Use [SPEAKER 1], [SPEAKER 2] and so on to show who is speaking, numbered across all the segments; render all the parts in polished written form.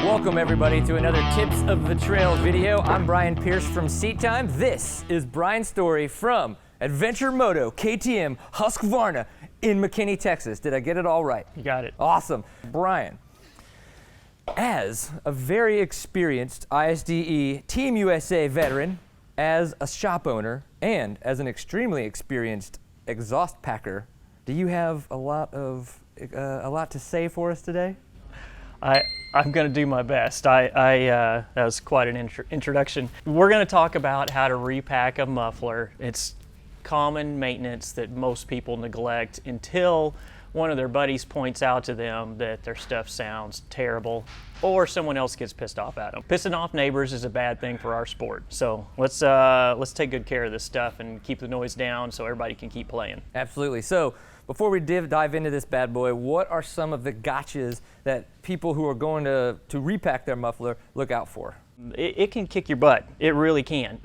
[SPEAKER 1] Welcome everybody to another Tips of the Trail video. I'm Brian Pierce from Seat Time. This is Brian Storrie from Adventure Moto, KTM, Husqvarna in McKinney, Texas. Did I get it all right?
[SPEAKER 2] You got it.
[SPEAKER 1] Awesome. Brian, as a very experienced ISDE Team USA veteran, as a shop owner, and as an extremely experienced exhaust packer, do you have a lot to say for us today?
[SPEAKER 2] I'm going to do my best. That was quite an introduction. We're going to talk about how to repack a muffler. It's common maintenance that most people neglect until one of their buddies points out to them that their stuff sounds terrible or someone else gets pissed off at them. Pissing off neighbors is a bad thing for our sport. So let's take good care of this stuff and keep the noise down so everybody can keep playing.
[SPEAKER 1] Absolutely. So before we dive into this bad boy, what are some of the gotchas that people who are going to repack their muffler look out for?
[SPEAKER 2] It can kick your butt. It really can.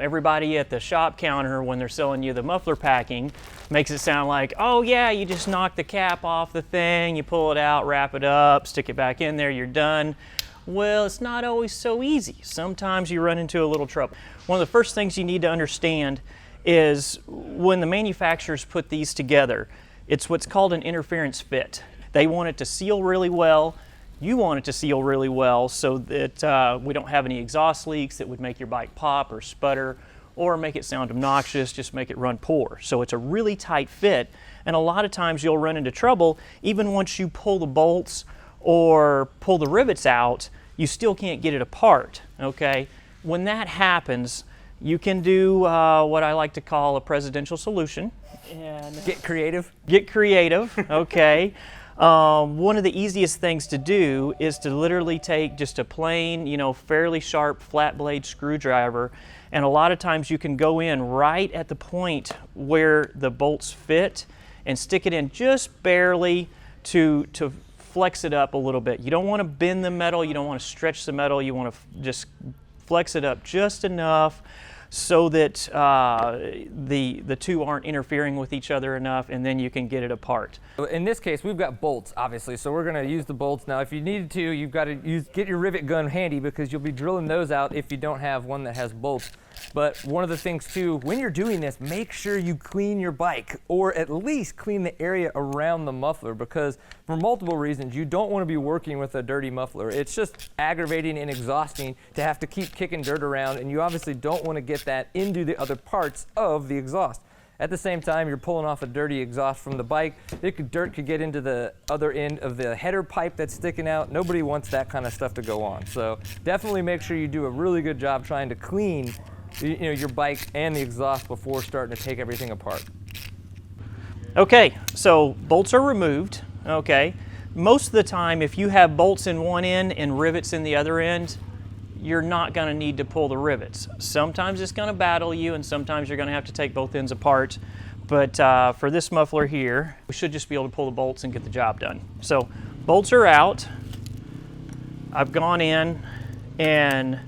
[SPEAKER 2] Everybody at the shop counter, when they're selling you the muffler packing, makes it sound like, oh yeah, you just knock the cap off the thing, you pull it out, wrap it up, stick it back in there, you're done. Well, it's not always so easy. Sometimes you run into a little trouble. One of the first things you need to understand is when the manufacturers put these together, it's what's called an interference fit. They want it to seal really well. You want it to seal really well so that we don't have any exhaust leaks that would make your bike pop or sputter or make it sound obnoxious, just make it run poor. So it's a really tight fit, and a lot of times you'll run into trouble even once you pull the bolts or pull the rivets out, you still can't get it apart, okay? When that happens, you can do what I like to call a presidential solution. And
[SPEAKER 1] get creative.
[SPEAKER 2] Get creative, okay. One of the easiest things to do is to literally take just a plain, fairly sharp flat blade screwdriver, and a lot of times you can go in right at the point where the bolts fit and stick it in just barely to flex it up a little bit. You don't want to bend the metal, you don't want to stretch the metal, you want to just flex it up just enough so that the two aren't interfering with each other enough, and then you can get it apart.
[SPEAKER 1] In this case, we've got bolts, obviously, so we're going to use the bolts. Now, if you needed to, you've got to get your rivet gun handy because you'll be drilling those out if you don't have one that has bolts. But one of the things, too, when you're doing this, make sure you clean your bike, or at least clean the area around the muffler, because for multiple reasons, you don't want to be working with a dirty muffler. It's just aggravating and exhausting to have to keep kicking dirt around, and you obviously don't want to get that into the other parts of the exhaust. At the same time, you're pulling off a dirty exhaust from the bike. Dirt could get into the other end of the header pipe that's sticking out. Nobody wants that kind of stuff to go on. So definitely make sure you do a really good job trying to clean your bike and the exhaust before starting to take everything apart.
[SPEAKER 2] Okay, so bolts are removed, okay. Most of the time, if you have bolts in one end and rivets in the other end, you're not going to need to pull the rivets. Sometimes it's going to battle you, and sometimes you're going to have to take both ends apart. But for this muffler here, we should just be able to pull the bolts and get the job done. So bolts are out. I've gone in and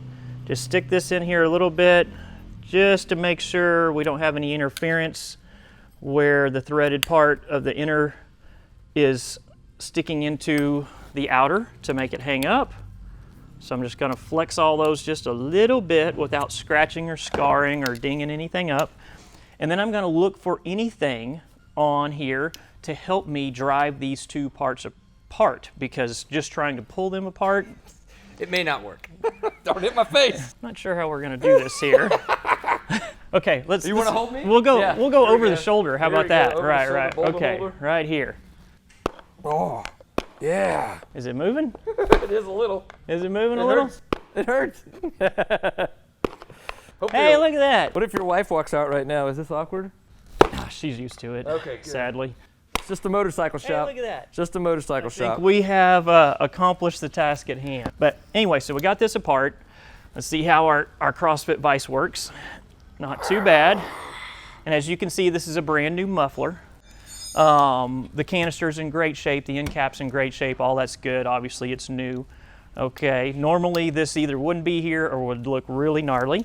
[SPEAKER 2] just stick this in here a little bit just to make sure we don't have any interference where the threaded part of the inner is sticking into the outer to make it hang up. So I'm just going to flex all those just a little bit without scratching or scarring or dinging anything up. And then I'm going to look for anything on here to help me drive these two parts apart, because just trying to pull them apart,
[SPEAKER 1] it may not work. Don't hit my face.
[SPEAKER 2] Not sure how we're going to do this here. Okay, let's.
[SPEAKER 1] You want to hold me?
[SPEAKER 2] We'll go.
[SPEAKER 1] Yeah.
[SPEAKER 2] We'll go over the shoulder. How about that? Right.
[SPEAKER 1] Boulder
[SPEAKER 2] Okay,
[SPEAKER 1] holder.
[SPEAKER 2] right here.
[SPEAKER 1] Oh, yeah.
[SPEAKER 2] Is it moving?
[SPEAKER 1] It is a little.
[SPEAKER 2] Is it moving a little?
[SPEAKER 1] It hurts.
[SPEAKER 2] Hey, look at that.
[SPEAKER 1] What if your wife walks out right now? Is this awkward?
[SPEAKER 2] Ah, she's used to it.
[SPEAKER 1] Okay, good.
[SPEAKER 2] Sadly.
[SPEAKER 1] It's just a motorcycle shop.
[SPEAKER 2] Hey, look at that.
[SPEAKER 1] Just a motorcycle shop.
[SPEAKER 2] I think we have accomplished the task at hand. But anyway, so we got this apart. Let's see how our CrossFit vise works. Not too bad. And as you can see, this is a brand new muffler. The canister's in great shape, the end cap's in great shape, all that's good. Obviously it's new. Okay, normally this either wouldn't be here or would look really gnarly,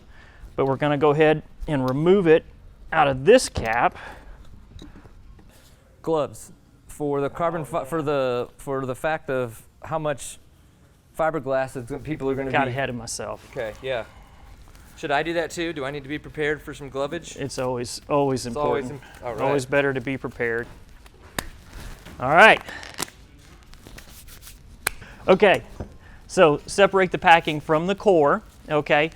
[SPEAKER 2] but we're gonna go ahead and remove it out of this cap.
[SPEAKER 1] Gloves for the carbon for the fact of how much fiberglass that people are going to be.
[SPEAKER 2] Got ahead of myself.
[SPEAKER 1] Okay, yeah. Should I do that too? Do I need to be prepared for some glovage?
[SPEAKER 2] It's always important.
[SPEAKER 1] All right.
[SPEAKER 2] Always better to be prepared. All right. Okay, so separate the packing from the core, okay?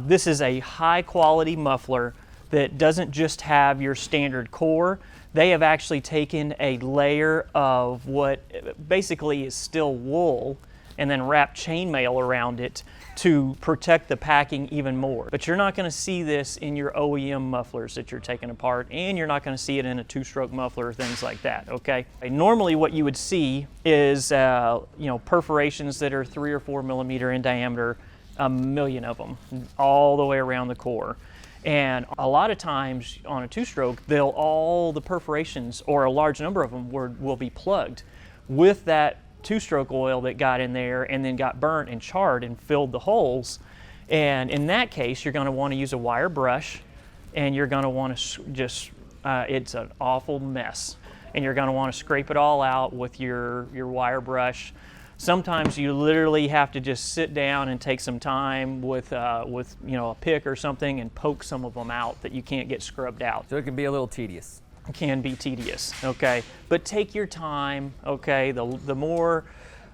[SPEAKER 2] This is a high quality muffler that doesn't just have your standard core. They have actually taken a layer of what basically is still wool and then wrapped chainmail around it to protect the packing even more. But you're not going to see this in your OEM mufflers that you're taking apart, and you're not going to see it in a two-stroke muffler or things like that, okay? Normally what you would see is perforations that are 3 or 4 millimeter in diameter, a million of them, all the way around the core. And a lot of times on a two-stroke, all the perforations, or a large number of them, will be plugged with that two-stroke oil that got in there and then got burnt and charred and filled the holes. And in that case, you're going to want to use a wire brush, and you're going to want to just, it's an awful mess. And you're going to want to scrape it all out with your wire brush. Sometimes you literally have to just sit down and take some time with a pick or something and poke some of them out that you can't get scrubbed out.
[SPEAKER 1] So it can be a little tedious.
[SPEAKER 2] It can be tedious, okay? But take your time, okay? The more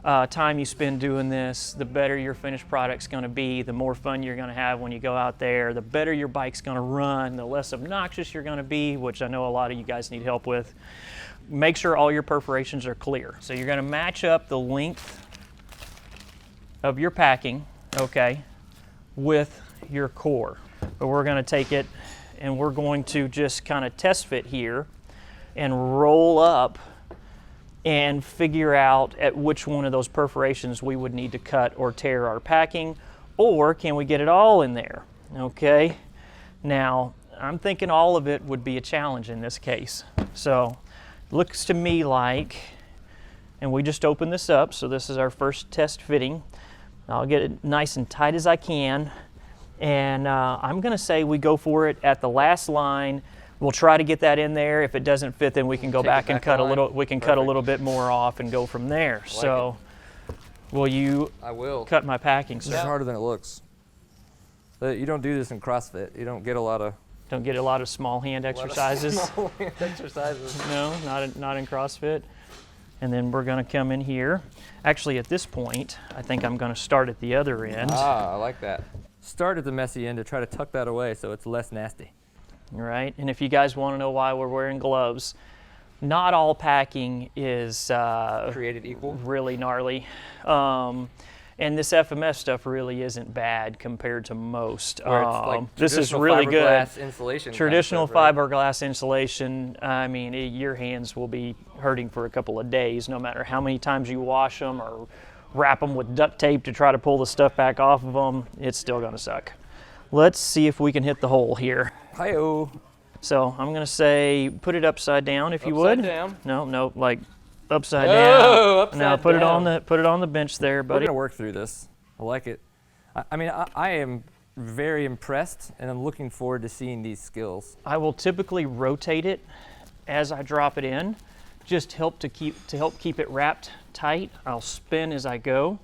[SPEAKER 2] time you spend doing this, the better your finished product's gonna be, the more fun you're gonna have when you go out there, the better your bike's gonna run, the less obnoxious you're gonna be, which I know a lot of you guys need help with. Make sure all your perforations are clear. So you're gonna match up the length of your packing, okay, with your core. But we're gonna take it and we're going to just kind of test fit here and roll up and figure out at which one of those perforations we would need to cut or tear our packing, or can we get it all in there, okay? Now, I'm thinking all of it would be a challenge in this case. So, looks to me like, and we just opened this up, so this is our first test fitting. I'll get it nice and tight as I can. And I'm gonna say we go for it at the last line. We'll try to get that in there. If it doesn't fit, then we can go back and cut a little. We can cut a little bit more off and go from there. So, will you?
[SPEAKER 1] I will.
[SPEAKER 2] Cut my packing, sir.
[SPEAKER 1] It's harder than it looks. You don't do this in CrossFit. You don't get a lot of.
[SPEAKER 2] Don't get a lot of small hand exercises.
[SPEAKER 1] Small hand exercises.
[SPEAKER 2] No, not in CrossFit. And then we're gonna come in here. Actually, at this point, I think I'm gonna start at the other end.
[SPEAKER 1] Ah, I like that. Start at the messy end to try to tuck that away so it's less nasty.
[SPEAKER 2] Right, and if you guys want to know why we're wearing gloves, not all packing is
[SPEAKER 1] created equal.
[SPEAKER 2] Really gnarly. And this FMS stuff really isn't bad compared to most.
[SPEAKER 1] Like
[SPEAKER 2] this is really good.
[SPEAKER 1] Insulation
[SPEAKER 2] traditional
[SPEAKER 1] kind of stuff, right?
[SPEAKER 2] fiberglass insulation, I mean, your hands will be hurting for a couple of days, no matter how many times you wash them or wrap them with duct tape to try to pull the stuff back off of them. It's still gonna suck. Let's see if we can hit the hole here.
[SPEAKER 1] Hi-oh.
[SPEAKER 2] So I'm gonna say, put it upside down if you would.
[SPEAKER 1] Upside down?
[SPEAKER 2] No, like upside
[SPEAKER 1] Oh,
[SPEAKER 2] down.
[SPEAKER 1] upside
[SPEAKER 2] now put
[SPEAKER 1] down.
[SPEAKER 2] Put it on the bench there,
[SPEAKER 1] We're
[SPEAKER 2] buddy.
[SPEAKER 1] gonna work through this. I like it. I mean, I am very impressed, and I'm looking forward to seeing these skills.
[SPEAKER 2] I will typically rotate it as I drop it in, just to help keep it wrapped tight. I'll spin as I go.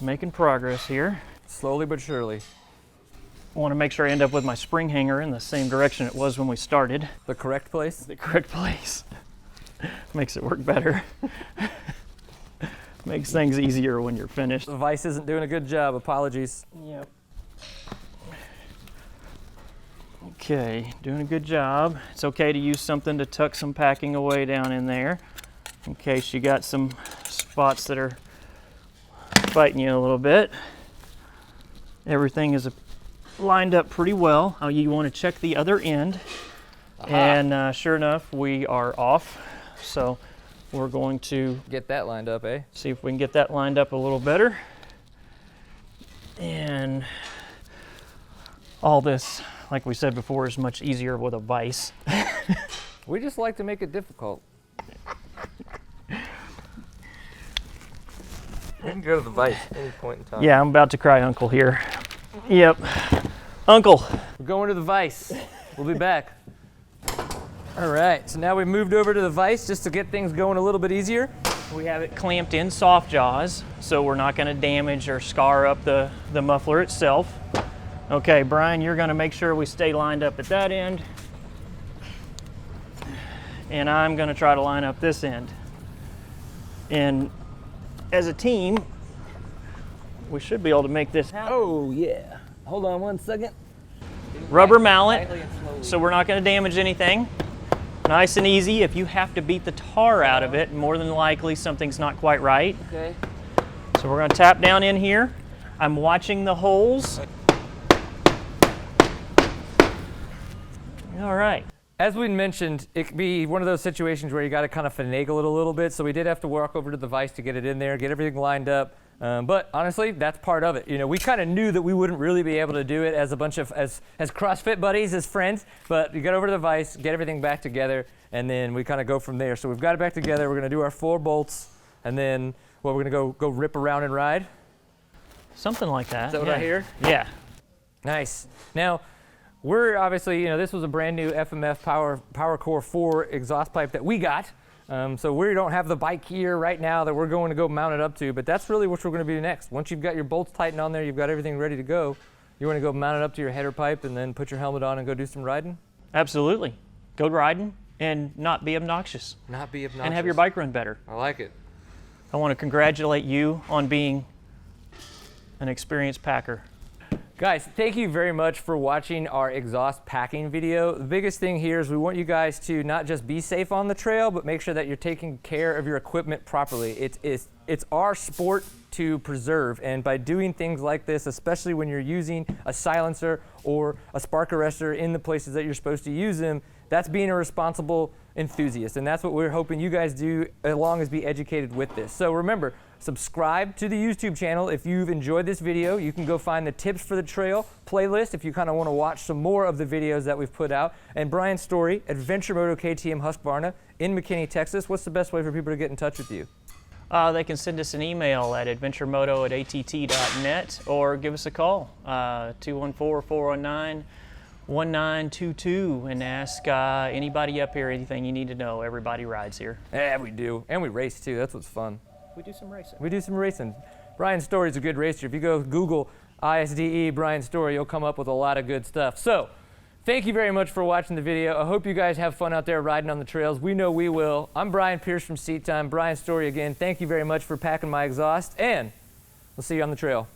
[SPEAKER 2] Making progress here.
[SPEAKER 1] Slowly but surely.
[SPEAKER 2] I want to make sure I end up with my spring hanger in the same direction it was when we started.
[SPEAKER 1] The correct place?
[SPEAKER 2] The correct place. Makes it work better. Makes things easier when you're finished.
[SPEAKER 1] The vise isn't doing a good job. Apologies.
[SPEAKER 2] Yep. Okay, doing a good job. It's okay to use something to tuck some packing away down in there in case you got some spots that are fighting you a little bit. Everything is lined up pretty well. You want to check the other end.
[SPEAKER 1] Aha.
[SPEAKER 2] And sure enough, we are off. So we're going to
[SPEAKER 1] get that lined up, eh?
[SPEAKER 2] See if we can get that lined up a little better. And all this, like we said before, is much easier with a vise.
[SPEAKER 1] We just like to make it difficult. We can go to the vise at any point in time.
[SPEAKER 2] Yeah, I'm about to cry uncle here. Yep. Uncle.
[SPEAKER 1] We're going to the vise. We'll be back. All right, so now we moved over to the vise just to get things going a little bit easier.
[SPEAKER 2] We have it clamped in soft jaws, so we're not going to damage or scar up the muffler itself. Okay, Brian, you're going to make sure we stay lined up at that end. And I'm going to try to line up this end. And as a team, we should be able to make this happen.
[SPEAKER 1] Oh, yeah. Hold on one second.
[SPEAKER 2] Rubber mallet, so we're not going to damage anything. Nice and easy. If you have to beat the tar out of it, more than likely something's not quite right.
[SPEAKER 1] Okay.
[SPEAKER 2] So we're going to tap down in here. I'm watching the holes. All right.
[SPEAKER 1] As we mentioned, it could be one of those situations where you got to kind of finagle it a little bit. So we did have to walk over to the vise to get it in there, get everything lined up. But honestly, that's part of it. You know, we kind of knew that we wouldn't really be able to do it as a bunch of as CrossFit buddies, as friends. But you get over to the vise, get everything back together, and then we kind of go from there. So we've got it back together. We're going to do our 4 bolts, and then we're going to go rip around and ride.
[SPEAKER 2] Something like that.
[SPEAKER 1] Is that what I hear?
[SPEAKER 2] Yeah.
[SPEAKER 1] Nice. Now, we're obviously, you know, this was a brand new FMF Power Core 4 exhaust pipe that we got. So we don't have the bike here right now that we're going to go mount it up to, but that's really what we're going to do next. Once you've got your bolts tightened on there, you've got everything ready to go, you want to go mount it up to your header pipe and then put your helmet on and go do some riding?
[SPEAKER 2] Absolutely. Go riding and not be obnoxious.
[SPEAKER 1] Not be obnoxious.
[SPEAKER 2] And have your bike run better.
[SPEAKER 1] I like it.
[SPEAKER 2] I want to congratulate you on being an experienced packer.
[SPEAKER 1] Guys, thank you very much for watching our exhaust packing video. The biggest thing here is we want you guys to not just be safe on the trail, but make sure that you're taking care of your equipment properly. It's our sport to preserve, and by doing things like this, especially when you're using a silencer or a spark arrestor in the places that you're supposed to use them, that's being a responsible enthusiast, and that's what we're hoping you guys do, along as be educated with this. So remember, subscribe to the YouTube channel if you've enjoyed this video. You can go find the Tips for the Trail playlist if you kind of want to watch some more of the videos that we've put out. And Brian Storrie, Adventure Moto KTM Husqvarna in McKinney, Texas. What's the best way for people to get in touch with you?
[SPEAKER 2] They can send us an email at adventuremoto@att.net or give us a call, 214-419-1922, and ask anybody up here anything you need to know. Everybody rides here.
[SPEAKER 1] Yeah, we do. And we race too. That's what's fun.
[SPEAKER 2] We do some racing.
[SPEAKER 1] We do some racing. Brian Storrie's a good racer. If you go Google ISDE Brian Storrie, you'll come up with a lot of good stuff. So, thank you very much for watching the video. I hope you guys have fun out there riding on the trails. We know we will. I'm Brian Pierce from Seat Time. Brian Storrie again. Thank you very much for packing my exhaust, and we'll see you on the trail.